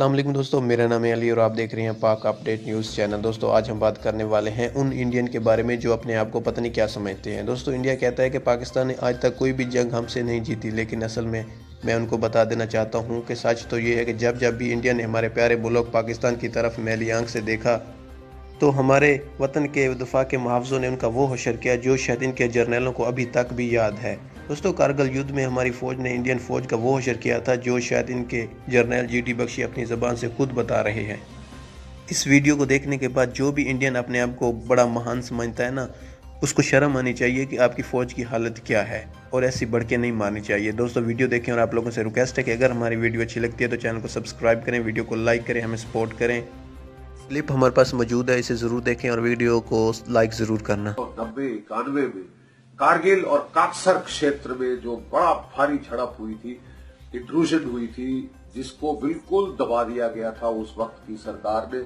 अस्सलाम वालेकुम दोस्तों, मेरा नाम है अली और आप देख रहे हैं पाक अपडेट न्यूज़ चैनल। दोस्तों आज हम बात करने वाले हैं उन इंडियन के बारे में जो अपने आप को पता नहीं क्या समझते हैं। दोस्तों इंडिया कहता है कि पाकिस्तान ने आज तक कोई भी जंग हमसे नहीं जीती, लेकिन असल में मैं उनको बता देना चाहता हूं कि सच तो ये है कि जब जब भी इंडिया ने हमारे प्यारे मुल्क पाकिस्तान की तरफ मैली आंख से देखा तो हमारे वतन के दफा के मुहावजों ने उनका वो हशर किया जो शायद इनके जर्नलों को अभी तक भी याद है। दोस्तों कारगिल युद्ध में हमारी फ़ौज ने इंडियन फ़ौज का वो हशर किया था जो शायद इनके जर्नल जीटी बख्शी अपनी ज़बान से खुद बता रहे हैं। इस वीडियो को देखने के बाद जो भी इंडियन अपने आप को बड़ा महान समझता है ना, उसको शर्म आनी चाहिए कि आपकी फ़ौज की हालत क्या है और ऐसी बढ़ के नहीं मारनी चाहिए। दोस्तों वीडियो देखें और आप लोगों से रिक्वेस्ट है कि अगर हमारी वीडियो अच्छी लगती है तो चैनल को सब्सक्राइब करें, वीडियो को लाइक करें, हमें सपोर्ट करें। क्लिप हमारे पास मौजूद है, इसे जरूर देखें और वीडियो को लाइक जरूर करना। 90-91 में कारगिल और काकसर क्षेत्र में जो बड़ा भारी झड़प हुई थी, इंट्रूजन हुई थी, जिसको बिल्कुल दबा दिया गया था उस वक्त की सरकार ने,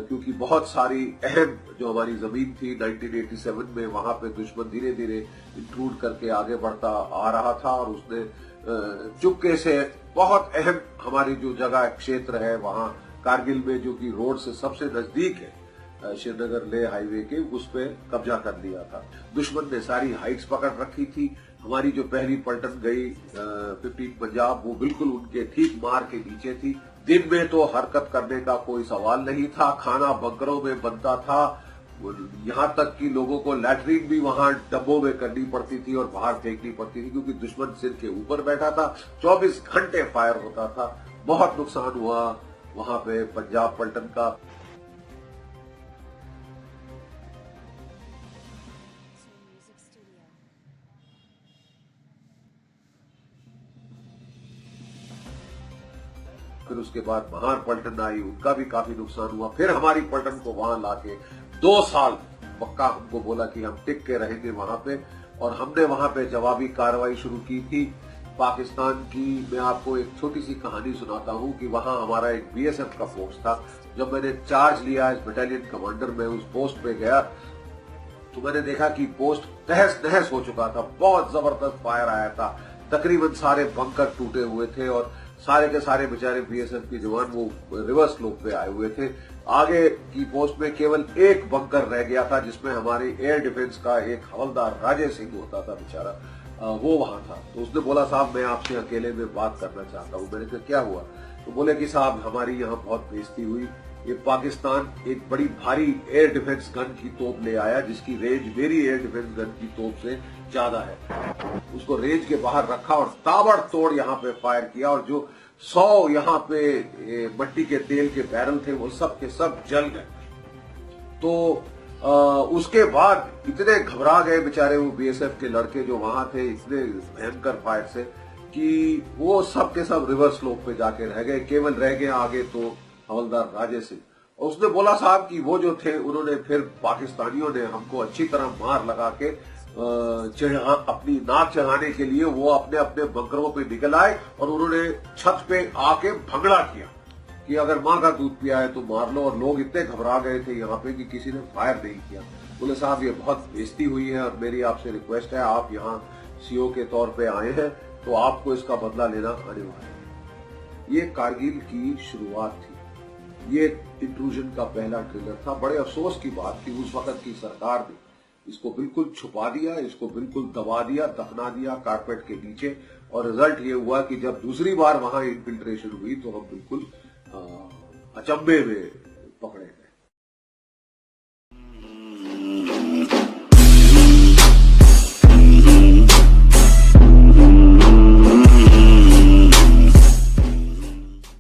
क्योंकि बहुत सारी अहम जो हमारी जमीन थी 1987 में, वहां पे दुश्मन धीरे धीरे इंट्रूड करके आगे बढ़ता आ रहा था और उसने चुपके से बहुत अहम हमारी जो जगह क्षेत्र है वहां कारगिल में, जो कि रोड से सबसे नजदीक है श्रीनगर ले हाईवे के, उस पे कब्जा कर लिया था। दुश्मन ने सारी हाइट्स पकड़ रखी थी। हमारी जो पहली पलटन गई 15 पंजाब, वो बिल्कुल उनके ठीक मार के नीचे थी। दिन में तो हरकत करने का कोई सवाल नहीं था, खाना बंकरों में बनता था, यहाँ तक कि लोगों को लैट्रिन भी वहां डब्बों में करनी पड़ती थी और बाहर फेंकनी पड़ती थी, क्योंकि दुश्मन सिर के ऊपर बैठा था। 24 घंटे फायर होता था। बहुत नुकसान हुआ वहां पे पंजाब पलटन का। फिर उसके बाद महार पलटन आई, उनका भी काफी नुकसान हुआ। फिर हमारी पलटन को वहां लाके 2 साल पक्का हमको बोला कि हम टिक के रहेंगे वहां पे, और हमने वहां पे जवाबी कार्रवाई शुरू की थी पाकिस्तान की। मैं आपको एक छोटी सी कहानी सुनाता हूं कि वहां हमारा एक बीएसएफ का पोस्ट था। जब मैंने चार्ज लिया एज बटालियन कमांडर, मैं उस पोस्ट पे गया तो मैंने देखा कि पोस्ट तहस नहस हो चुका था। बहुत जबरदस्त फायर आया था, तकरीबन सारे बंकर टूटे हुए थे और सारे के सारे बेचारे बीएसएफ के जवान वो रिवर्स स्लोप पे आए हुए थे। आगे की पोस्ट में केवल एक बंकर रह गया था, जिसमें हमारे एयर डिफेंस का एक हवलदार राजे सिंह होता था बेचारा, वो वहां था। तो उसने बोला, साहब मैं आपसे अकेले में बात करना चाहता हूं। मैंने कहा क्या हुआ? तो बोले कि साहब हमारी यहाँ बहुत बेइज्जती हुई। ये पाकिस्तान एक बड़ी भारी एयर डिफेंस गन की तोप ले आया, जिसकी रेंज मेरी एयर डिफेंस गन की तोप से ज्यादा है। उसको रेंज के बाहर रखा और ताबड़तोड़ यहाँ पे फायर किया, और जो 100 यहाँ पे मट्टी के तेल के बैरल थे वो सब के सब जल गए। तो उसके बाद इतने घबरा गए बेचारे वो बीएसएफ के लड़के जो वहां थे, इतने भयंकर फायर से, कि वो सब के सब रिवर्स स्लोप पे जाके रह गए। केवल रह गए आगे तो हवलदार राजे सिंह। और उसने बोला साहब कि वो जो थे उन्होंने फिर पाकिस्तानियों ने हमको अच्छी तरह मार लगा के अपनी नाक चढ़ाने के लिए वो अपने अपने बंकरों पे निकल आए और उन्होंने छत पे आके भंगड़ा किया कि अगर माँ का दूध पिया है तो मार लो। और लोग इतने घबरा गए थे यहाँ पे कि किसी ने फायर नहीं किया। बोले साहब ये बहुत बेइज्जती हुई है और मेरी आपसे रिक्वेस्ट है, आप यहाँ सीओ के तौर पे आए हैं तो आपको इसका बदला लेना अनिवार्य है। ये कारगिल की शुरुआत थी, ये इंट्रूजन का पहला ट्रिगर था। बड़े अफसोस की बात थी उस वक्त की सरकार ने इसको बिल्कुल छुपा दिया, इसको बिल्कुल दबा दिया, दफना दिया कारपेट के नीचे। और रिजल्ट ये हुआ कि जब दूसरी बार वहां इन्फिल्ट्रेशन हुई तो हम बिल्कुल अचंभे में पकड़े।